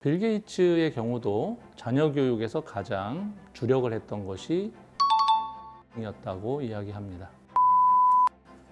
빌 게이츠의 경우도 자녀 교육에서 가장 주력을 했던 것이 이었다고 이야기합니다.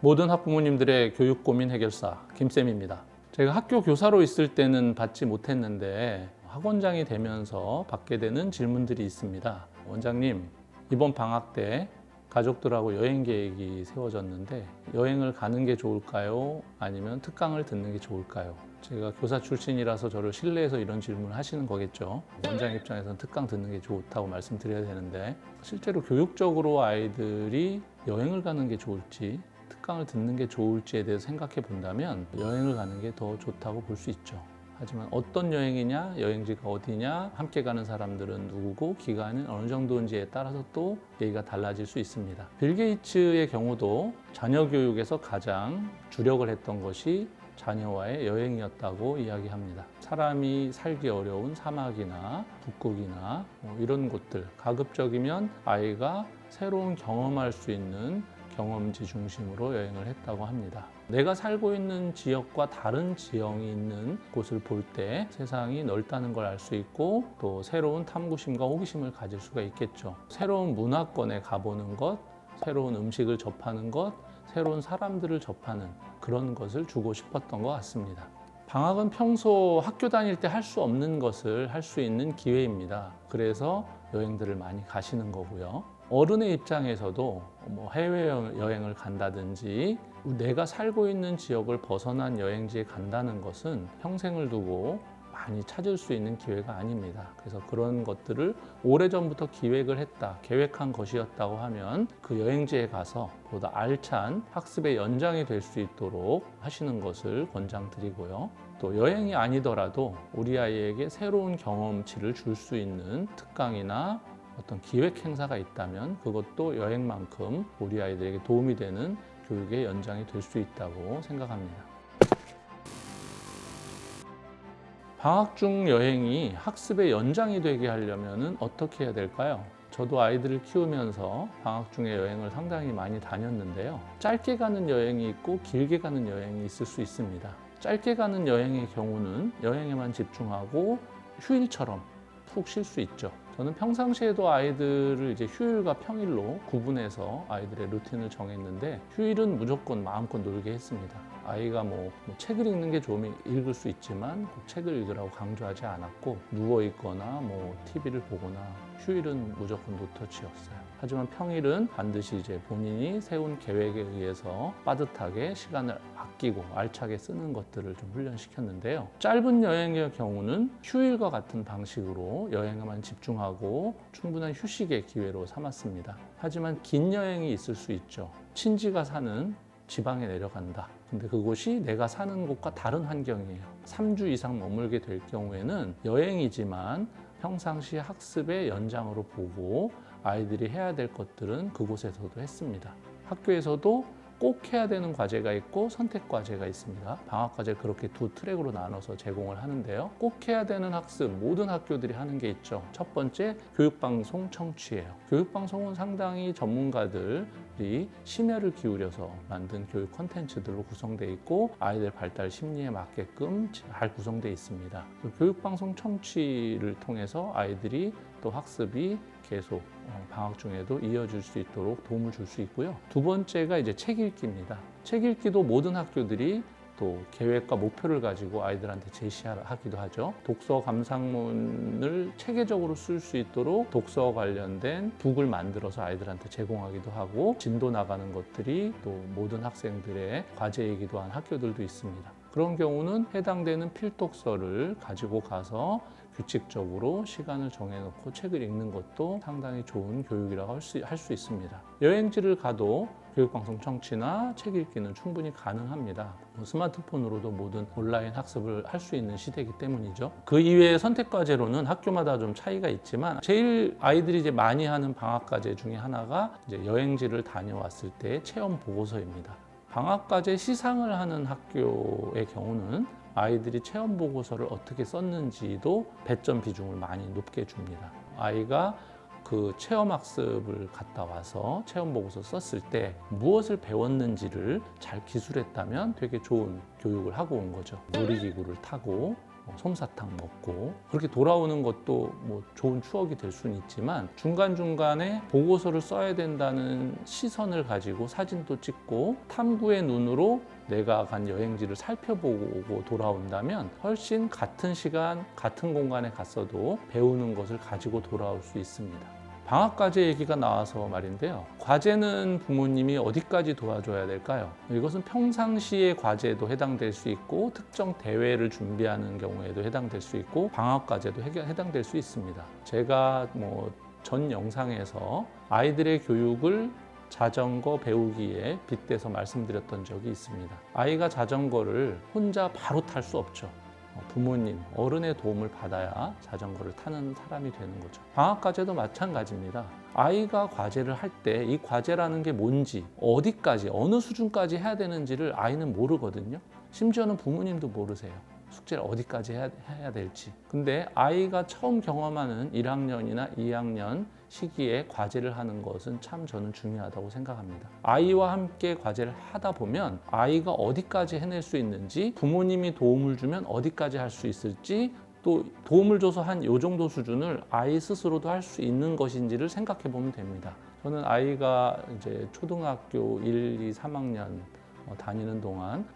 모든 학부모님들의 교육 고민 해결사 김쌤입니다. 제가 학교 교사로 있을 때는 받지 못했는데 학원장이 되면서 받게 되는 질문들이 있습니다. 원장님, 이번 방학 때 가족들하고 여행 계획이 세워졌는데 여행을 가는 게 좋을까요? 아니면 특강을 듣는 게 좋을까요? 제가 교사 출신이라서 저를 신뢰해서 이런 질문을 하시는 거겠죠. 원장 입장에서는 특강 듣는 게 좋다고 말씀드려야 되는데 실제로 교육적으로 아이들이 여행을 가는 게 좋을지 특강을 듣는 게 좋을지에 대해서 생각해 본다면 여행을 가는 게 더 좋다고 볼 수 있죠. 하지만 어떤 여행이냐, 여행지가 어디냐, 함께 가는 사람들은 누구고 기간은 어느 정도인지에 따라서 또 얘기가 달라질 수 있습니다. 빌 게이츠의 경우도 자녀 교육에서 가장 주력을 했던 것이 자녀와의 여행이었다고 이야기합니다. 사람이 살기 어려운 사막이나 북극이나 이런 곳들, 가급적이면 아이가 새로운 경험할 수 있는 경험지 중심으로 여행을 했다고 합니다. 내가 살고 있는 지역과 다른 지형이 있는 곳을 볼 때 세상이 넓다는 걸 알 수 있고 또 새로운 탐구심과 호기심을 가질 수가 있겠죠. 새로운 문화권에 가보는 것, 새로운 음식을 접하는 것, 새로운 사람들을 접하는 그런 것을 주고 싶었던 것 같습니다. 방학은 평소 학교 다닐 때 할 수 없는 것을 할 수 있는 기회입니다. 그래서 여행들을 많이 가시는 거고요. 어른의 입장에서도 해외여행을 간다든지 내가 살고 있는 지역을 벗어난 여행지에 간다는 것은 평생을 두고 많이 찾을 수 있는 기회가 아닙니다. 그래서 그런 것들을 오래전부터 기획을 했다, 계획한 것이었다고 하면 그 여행지에 가서 보다 알찬 학습의 연장이 될 수 있도록 하시는 것을 권장드리고요. 또 여행이 아니더라도 우리 아이에게 새로운 경험치를 줄 수 있는 특강이나 어떤 기획 행사가 있다면 그것도 여행만큼 우리 아이들에게 도움이 되는 교육의 연장이 될 수 있다고 생각합니다. 방학 중 여행이 학습의 연장이 되게 하려면 어떻게 해야 될까요? 저도 아이들을 키우면서 방학 중에 여행을 상당히 많이 다녔는데요. 짧게 가는 여행이 있고 길게 가는 여행이 있을 수 있습니다. 짧게 가는 여행의 경우는 여행에만 집중하고 휴일처럼 푹 쉴 수 있죠. 저는 평상시에도 아이들을 이제 휴일과 평일로 구분해서 아이들의 루틴을 정했는데 휴일은 무조건 마음껏 놀게 했습니다. 아이가 책을 읽는 게 좋으면 읽을 수 있지만 꼭 책을 읽으라고 강조하지 않았고 누워 있거나 TV를 보거나 휴일은 무조건 노터치였어요. 하지만 평일은 반드시 이제 본인이 세운 계획에 의해서 빠듯하게 시간을 아끼고 알차게 쓰는 것들을 좀 훈련시켰는데요. 짧은 여행의 경우는 휴일과 같은 방식으로 여행에만 집중하고 충분한 휴식의 기회로 삼았습니다. 하지만 긴 여행이 있을 수 있죠. 친지가 사는 지방에 내려간다. 근데 그곳이 내가 사는 곳과 다른 환경이에요. 3주 이상 머물게 될 경우에는 여행이지만 평상시 학습의 연장으로 보고 아이들이 해야 될 것들은 그곳에서도 했습니다. 학교에서도 꼭 해야 되는 과제가 있고 선택 과제가 있습니다. 방학 과제를 그렇게 두 트랙으로 나눠서 제공을 하는데요. 꼭 해야 되는 학습, 모든 학교들이 하는 게 있죠. 첫 번째, 교육방송 청취예요. 교육방송은 상당히 전문가들이 심혈을 기울여서 만든 교육 콘텐츠들로 구성되어 있고 아이들 발달 심리에 맞게끔 잘 구성되어 있습니다. 교육방송 청취를 통해서 아이들이 또 학습이 계속 방학 중에도 이어질 수 있도록 도움을 줄 수 있고요. 두 번째가 이제 책 읽기입니다. 책 읽기도 모든 학교들이 또 계획과 목표를 가지고 아이들한테 제시하기도 하죠. 독서 감상문을 체계적으로 쓸 수 있도록 독서 관련된 북을 만들어서 아이들한테 제공하기도 하고 진도 나가는 것들이 또 모든 학생들의 과제이기도 한 학교들도 있습니다. 그런 경우는 해당되는 필독서를 가지고 가서 규칙적으로 시간을 정해놓고 책을 읽는 것도 상당히 좋은 교육이라고 할 수 있습니다. 여행지를 가도 교육방송 청취나 책 읽기는 충분히 가능합니다. 스마트폰으로도 모든 온라인 학습을 할 수 있는 시대이기 때문이죠. 그 이외의 선택 과제로는 학교마다 좀 차이가 있지만 제일 아이들이 이제 많이 하는 방학 과제 중에 하나가 이제 여행지를 다녀왔을 때 체험 보고서입니다. 방학 과제 시상을 하는 학교의 경우는 아이들이 체험 보고서를 어떻게 썼는지도 배점 비중을 많이 높게 줍니다. 아이가 그 체험 학습을 갔다 와서 체험 보고서 썼을 때 무엇을 배웠는지를 잘 기술했다면 되게 좋은 교육을 하고 온 거죠. 놀이기구를 타고 솜사탕 먹고 그렇게 돌아오는 것도 뭐 좋은 추억이 될 수는 있지만 중간중간에 보고서를 써야 된다는 시선을 가지고 사진도 찍고 탐구의 눈으로 내가 간 여행지를 살펴보고 돌아온다면 훨씬 같은 시간, 같은 공간에 갔어도 배우는 것을 가지고 돌아올 수 있습니다. 방학과제 얘기가 나와서 말인데요. 과제는 부모님이 어디까지 도와줘야 될까요? 이것은 평상시의 과제에도 해당될 수 있고 특정 대회를 준비하는 경우에도 해당될 수 있고 방학과제도 해당될 수 있습니다. 제가 전 영상에서 아이들의 교육을 자전거 배우기에 빗대서 말씀드렸던 적이 있습니다. 아이가 자전거를 혼자 바로 탈 수 없죠. 부모님, 어른의 도움을 받아야 자전거를 타는 사람이 되는 거죠. 방학과제도 마찬가지입니다. 아이가 과제를 할 때 이 과제라는 게 뭔지, 어디까지, 어느 수준까지 해야 되는지를 아이는 모르거든요. 심지어는 부모님도 모르세요. 숙제를 어디까지 해야 될지. 근데 아이가 처음 경험하는 1학년이나 2학년 시기에 과제를 하는 것은 참 저는 중요하다고 생각합니다. 아이와 함께 과제를 하다 보면 아이가 어디까지 해낼 수 있는지, 부모님이 도움을 주면 어디까지 할 수 있을지, 또 도움을 줘서 한 요 정도 수준을 아이 스스로도 할 수 있는 것인지를 생각해 보면 됩니다. 저는 아이가 이제 초등학교 1, 2, 3학년 다니는 동안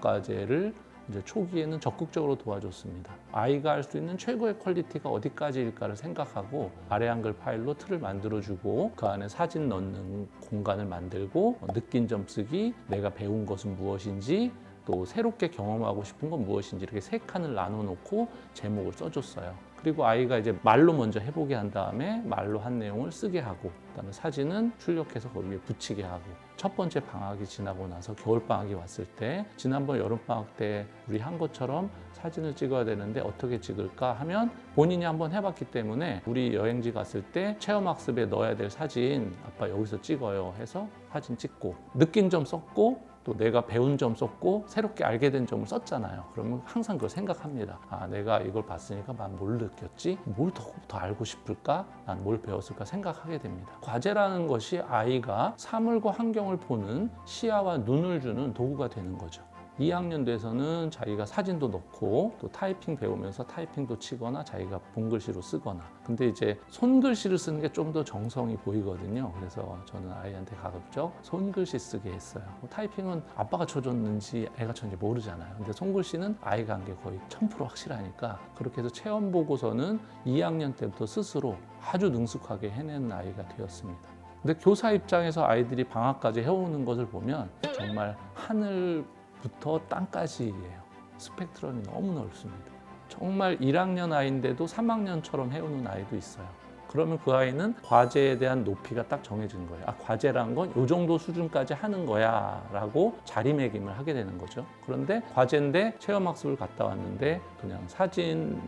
방학과제를 이제 초기에는 적극적으로 도와줬습니다. 아이가 할 수 있는 최고의 퀄리티가 어디까지일까를 생각하고 아래 한글 파일로 틀을 만들어주고 그 안에 사진 넣는 공간을 만들고 느낀 점 쓰기, 내가 배운 것은 무엇인지, 또 새롭게 경험하고 싶은 건 무엇인지 이렇게 3칸을 나눠놓고 제목을 써줬어요. 그리고 아이가 이제 말로 먼저 해보게 한 다음에 말로 한 내용을 쓰게 하고 그다음에 사진은 출력해서 거기에 붙이게 하고 첫 번째 방학이 지나고 나서 겨울방학이 왔을 때 지난번 여름방학 때 우리 한 것처럼 사진을 찍어야 되는데 어떻게 찍을까 하면 본인이 한번 해봤기 때문에 우리 여행지 갔을 때 체험학습에 넣어야 될 사진 아빠 여기서 찍어요 해서 사진 찍고 느낀 점 썼고 또 내가 배운 점 썼고 새롭게 알게 된 점을 썼잖아요. 그러면 항상 그걸 생각합니다. 아, 내가 이걸 봤으니까 난 뭘 느꼈지? 뭘 더 알고 싶을까? 난 뭘 배웠을까? 생각하게 됩니다. 과제라는 것이 아이가 사물과 환경을 보는 시야와 눈을 주는 도구가 되는 거죠. 2학년 돼서는 자기가 사진도 넣고 또 타이핑 배우면서 타이핑도 치거나 자기가 본 글씨로 쓰거나 근데 이제 손글씨를 쓰는 게 좀 더 정성이 보이거든요. 그래서 저는 아이한테 가급적 손글씨 쓰게 했어요. 타이핑은 아빠가 쳐줬는지 애가 쳤는지 모르잖아요. 근데 손글씨는 아이가 한 게 거의 1000% 확실하니까 그렇게 해서 체험 보고서는 2학년 때부터 스스로 아주 능숙하게 해내는 아이가 되었습니다. 근데 교사 입장에서 아이들이 방학까지 해오는 것을 보면 정말 하늘부터 땅까지예요. 스펙트럼이 너무 넓습니다. 정말 1학년 아이인데도 3학년처럼 해오는 아이도 있어요. 그러면 그 아이는 과제에 대한 높이가 딱 정해진 거예요. 아, 과제란 건 이 정도 수준까지 하는 거야 라고 자리매김을 하게 되는 거죠. 그런데 과제인데 체험학습을 갔다 왔는데 그냥 사진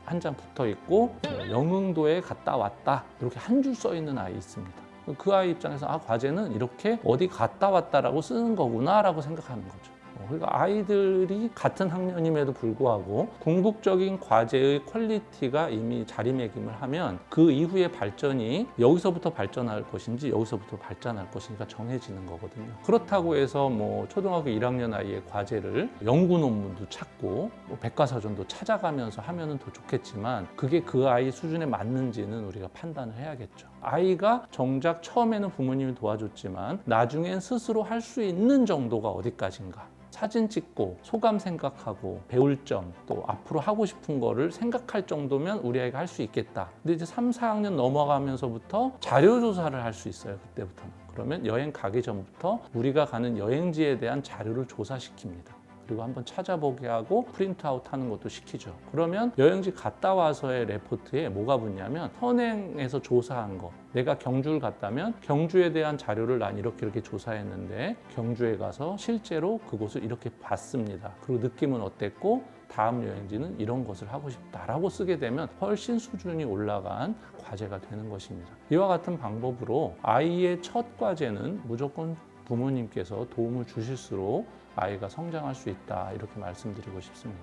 한 장 붙어 있고 영흥도에 갔다 왔다 이렇게 한 줄 써 있는 아이 있습니다. 그 아이 입장에서 아, 과제는 이렇게 어디 갔다 왔다라고 쓰는 거구나 라고 생각하는 거죠. 그러니까 아이들이 같은 학년임에도 불구하고 궁극적인 과제의 퀄리티가 이미 자리매김을 하면 그 이후의 발전이 여기서부터 발전할 것인지 여기서부터 발전할 것인가 정해지는 거거든요. 그렇다고 해서 초등학교 1학년 아이의 과제를 연구 논문도 찾고 백과사전도 찾아가면서 하면은 더 좋겠지만 그게 그 아이 수준에 맞는지는 우리가 판단을 해야겠죠. 아이가 정작 처음에는 부모님이 도와줬지만 나중엔 스스로 할 수 있는 정도가 어디까지인가. 사진 찍고 소감 생각하고 배울 점 또 앞으로 하고 싶은 거를 생각할 정도면 우리 아이가 할 수 있겠다. 근데 이제 3, 4학년 넘어가면서부터 자료 조사를 할 수 있어요. 그때부터는. 그러면 여행 가기 전부터 우리가 가는 여행지에 대한 자료를 조사시킵니다. 그리고 한번 찾아보게 하고 프린트아웃 하는 것도 시키죠. 그러면 여행지 갔다 와서의 레포트에 뭐가 붙냐면 선행에서 조사한 거. 내가 경주를 갔다면 경주에 대한 자료를 난 이렇게 조사했는데 경주에 가서 실제로 그곳을 이렇게 봤습니다. 그리고 느낌은 어땠고 다음 여행지는 이런 것을 하고 싶다라고 쓰게 되면 훨씬 수준이 올라간 과제가 되는 것입니다. 이와 같은 방법으로 아이의 첫 과제는 무조건 부모님께서 도움을 주실수록 아이가 성장할 수 있다 이렇게 말씀드리고 싶습니다.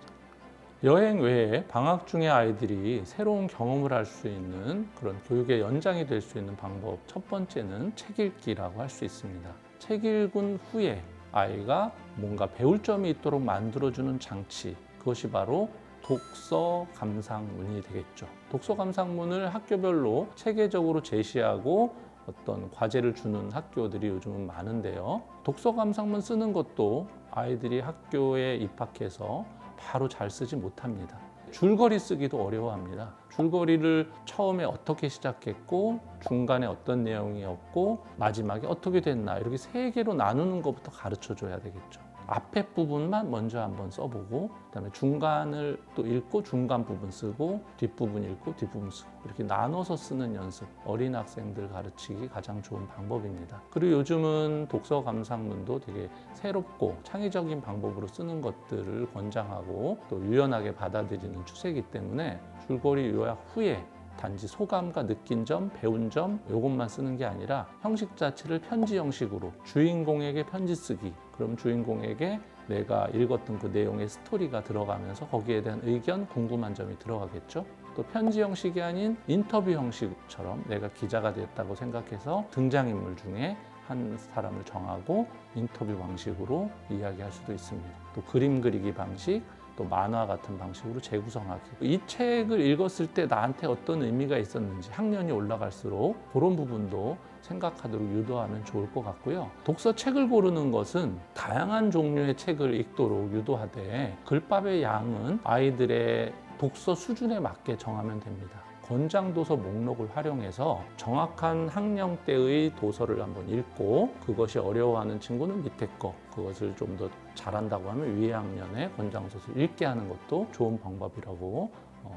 여행 외에 방학 중에 아이들이 새로운 경험을 할 수 있는 그런 교육의 연장이 될 수 있는 방법 첫 번째는 책 읽기라고 할 수 있습니다. 책 읽은 후에 아이가 뭔가 배울 점이 있도록 만들어주는 장치 그것이 바로 독서 감상문이 되겠죠. 독서 감상문을 학교별로 체계적으로 제시하고 어떤 과제를 주는 학교들이 요즘은 많은데요. 독서 감상문 쓰는 것도 아이들이 학교에 입학해서 바로 잘 쓰지 못합니다. 줄거리 쓰기도 어려워합니다. 줄거리를 처음에 어떻게 시작했고 중간에 어떤 내용이었고 마지막에 어떻게 됐나 이렇게 세 개로 나누는 것부터 가르쳐 줘야 되겠죠. 앞에 부분만 먼저 한번 써보고 그다음에 중간을 또 읽고 중간 부분 쓰고 뒷부분 읽고 뒷부분 쓰고 이렇게 나눠서 쓰는 연습, 어린 학생들 가르치기 가장 좋은 방법입니다. 그리고 요즘은 독서 감상문도 되게 새롭고 창의적인 방법으로 쓰는 것들을 권장하고 또 유연하게 받아들이는 추세이기 때문에 줄거리 요약 후에 단지 소감과 느낀 점, 배운 점 이것만 쓰는 게 아니라 형식 자체를 편지 형식으로 주인공에게 편지 쓰기. 그럼 주인공에게 내가 읽었던 그 내용의 스토리가 들어가면서 거기에 대한 의견, 궁금한 점이 들어가겠죠. 또 편지 형식이 아닌 인터뷰 형식처럼 내가 기자가 됐다고 생각해서 등장인물 중에 한 사람을 정하고 인터뷰 방식으로 이야기할 수도 있습니다. 또 그림 그리기 방식, 또 만화 같은 방식으로 재구성하기. 이 책을 읽었을 때 나한테 어떤 의미가 있었는지 학년이 올라갈수록 그런 부분도 생각하도록 유도하면 좋을 것 같고요. 독서책을 고르는 것은 다양한 종류의 책을 읽도록 유도하되 글밥의 양은 아이들의 독서 수준에 맞게 정하면 됩니다. 권장도서 목록을 활용해서 정확한 학령대의 도서를 한번 읽고 그것이 어려워하는 친구는 밑에 거, 그것을 좀 더 잘한다고 하면 위에 학년에 권장도서를 읽게 하는 것도 좋은 방법이라고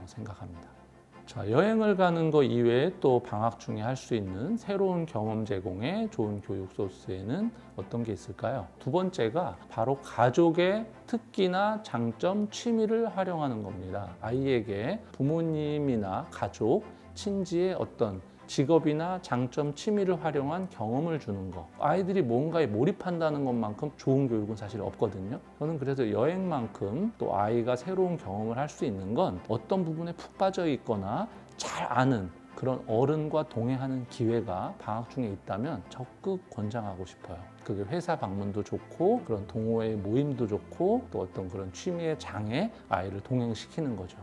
생각합니다. 자, 여행을 가는 거 이외에 또 방학 중에 할 수 있는 새로운 경험 제공의 좋은 교육 소스에는 어떤 게 있을까요? 두 번째가 바로 가족의 특기나 장점, 취미를 활용하는 겁니다. 아이에게 부모님이나 가족, 친지의 어떤 직업이나 장점, 취미를 활용한 경험을 주는 거. 아이들이 뭔가에 몰입한다는 것만큼 좋은 교육은 사실 없거든요. 저는 그래서 여행만큼 또 아이가 새로운 경험을 할 수 있는 건 어떤 부분에 푹 빠져 있거나 잘 아는 그런 어른과 동행하는 기회가 방학 중에 있다면 적극 권장하고 싶어요. 그게 회사 방문도 좋고 그런 동호회 모임도 좋고 또 어떤 그런 취미의 장에 아이를 동행시키는 거죠.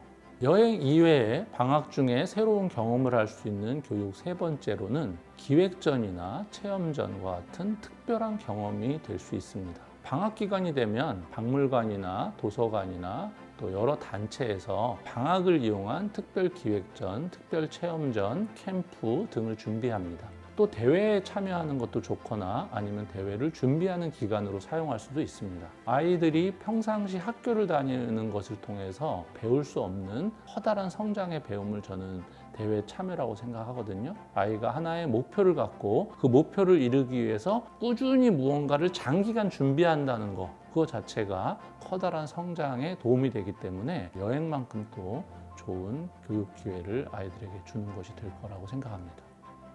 여행 이외에 방학 중에 새로운 경험을 할 수 있는 교육 세 번째로는 기획전이나 체험전과 같은 특별한 경험이 될 수 있습니다. 방학 기간이 되면 박물관이나 도서관이나 또 여러 단체에서 방학을 이용한 특별 기획전, 특별 체험전, 캠프 등을 준비합니다. 또 대회에 참여하는 것도 좋거나 아니면 대회를 준비하는 기간으로 사용할 수도 있습니다. 아이들이 평상시 학교를 다니는 것을 통해서 배울 수 없는 커다란 성장의 배움을 저는 대회 참여라고 생각하거든요. 아이가 하나의 목표를 갖고 그 목표를 이루기 위해서 꾸준히 무언가를 장기간 준비한다는 것, 그거 자체가 커다란 성장에 도움이 되기 때문에 여행만큼 또 좋은 교육 기회를 아이들에게 주는 것이 될 거라고 생각합니다.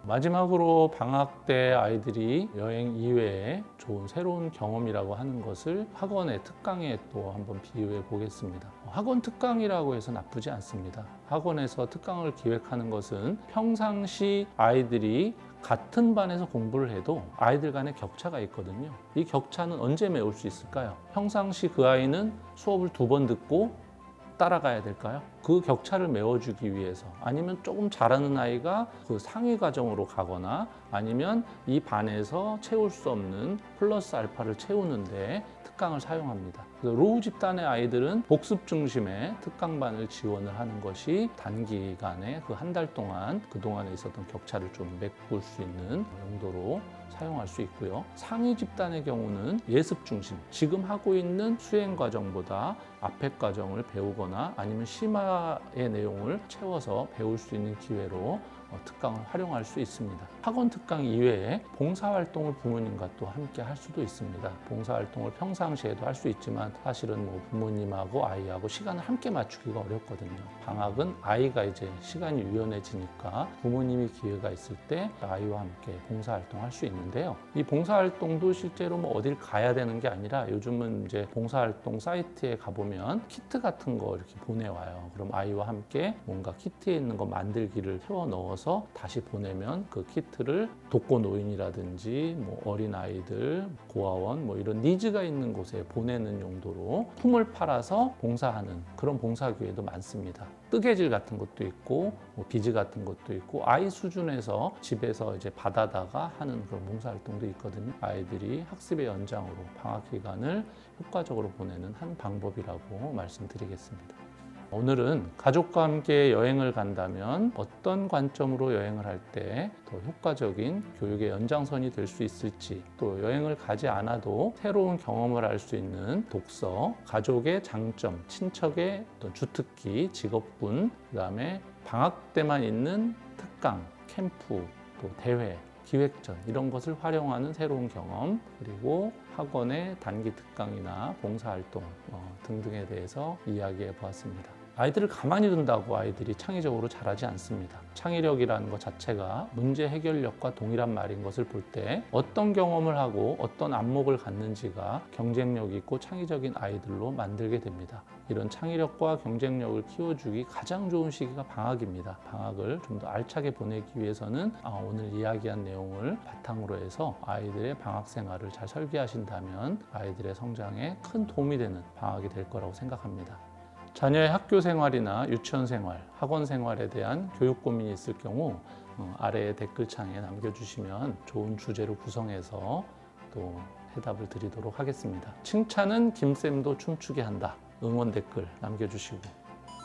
마지막으로 방학 때 아이들이 여행 이외에 좋은 새로운 경험이라고 하는 것을 학원의 특강에 또 한번 비유해 보겠습니다. 학원 특강이라고 해서 나쁘지 않습니다. 학원에서 특강을 기획하는 것은 평상시 아이들이 같은 반에서 공부를 해도 아이들 간의 격차가 있거든요. 이 격차는 언제 메울 수 있을까요? 평상시 그 아이는 수업을 2번 듣고 따라가야 될까요? 그 격차를 메워주기 위해서 아니면 조금 잘하는 아이가 그 상위 과정으로 가거나 아니면 이 반에서 채울 수 없는 플러스 알파를 채우는데 특강을 사용합니다. 그래서 로우 집단의 아이들은 복습 중심의 특강반을 지원을 하는 것이 단기간에 그 한 달 동안 그동안에 있었던 격차를 좀 메꿀 수 있는 용도로 사용할 수 있고요. 상위 집단의 경우는 예습 중심, 지금 하고 있는 수행 과정보다 앞에 과정을 배우거나 아니면 심화의 내용을 채워서 배울 수 있는 기회로 특강을 활용할 수 있습니다. 학원 특강 이외에 봉사활동을 부모님과 또 함께 할 수도 있습니다. 봉사활동을 평상시에도 할 수 있지만 사실은 뭐 부모님하고 아이하고 시간을 함께 맞추기가 어렵거든요. 방학은 아이가 이제 시간이 유연해지니까 부모님이 기회가 있을 때 아이와 함께 봉사활동 할 수 있는데요. 이 봉사활동도 실제로 뭐 어딜 가야 되는 게 아니라 요즘은 이제 봉사활동 사이트에 가보면 키트 같은 거 이렇게 보내와요. 그럼 아이와 함께 뭔가 키트에 있는 거 만들기를 채워 넣어서 만들어서 다시 보내면 그 키트를 독거노인이라든지 뭐 어린아이들, 고아원 뭐 이런 니즈가 있는 곳에 보내는 용도로 품을 팔아서 봉사하는 그런 봉사교회도 많습니다. 뜨개질 같은 것도 있고 뭐 비즈 같은 것도 있고 아이 수준에서 집에서 이제 받아다가 하는 그런 봉사활동도 있거든요. 아이들이 학습의 연장으로 방학 기간을 효과적으로 보내는 한 방법이라고 말씀드리겠습니다. 오늘은 가족과 함께 여행을 간다면 어떤 관점으로 여행을 할 때 더 효과적인 교육의 연장선이 될 수 있을지, 또 여행을 가지 않아도 새로운 경험을 할 수 있는 독서, 가족의 장점, 친척의 어떤 주특기, 직업군, 그다음에 방학 때만 있는 특강, 캠프, 또 대회, 기획전 이런 것을 활용하는 새로운 경험, 그리고 학원의 단기 특강이나 봉사활동 등등에 대해서 이야기해 보았습니다. 아이들을 가만히 둔다고 아이들이 창의적으로 자라지 않습니다. 창의력이라는 것 자체가 문제 해결력과 동일한 말인 것을 볼 때 어떤 경험을 하고 어떤 안목을 갖는지가 경쟁력 있고 창의적인 아이들로 만들게 됩니다. 이런 창의력과 경쟁력을 키워주기 가장 좋은 시기가 방학입니다. 방학을 좀 더 알차게 보내기 위해서는 오늘 이야기한 내용을 바탕으로 해서 아이들의 방학 생활을 잘 설계하신다면 아이들의 성장에 큰 도움이 되는 방학이 될 거라고 생각합니다. 자녀의 학교 생활이나 유치원 생활, 학원 생활에 대한 교육 고민이 있을 경우 아래의 댓글창에 남겨주시면 좋은 주제로 구성해서 또 해답을 드리도록 하겠습니다. 칭찬은 김쌤도 춤추게 한다. 응원 댓글 남겨주시고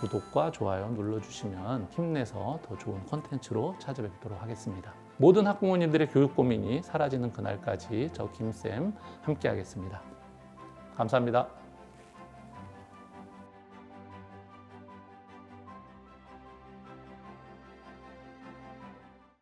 구독과 좋아요 눌러주시면 힘내서 더 좋은 콘텐츠로 찾아뵙도록 하겠습니다. 모든 학부모님들의 교육 고민이 사라지는 그날까지 저 김쌤 함께 하겠습니다. 감사합니다.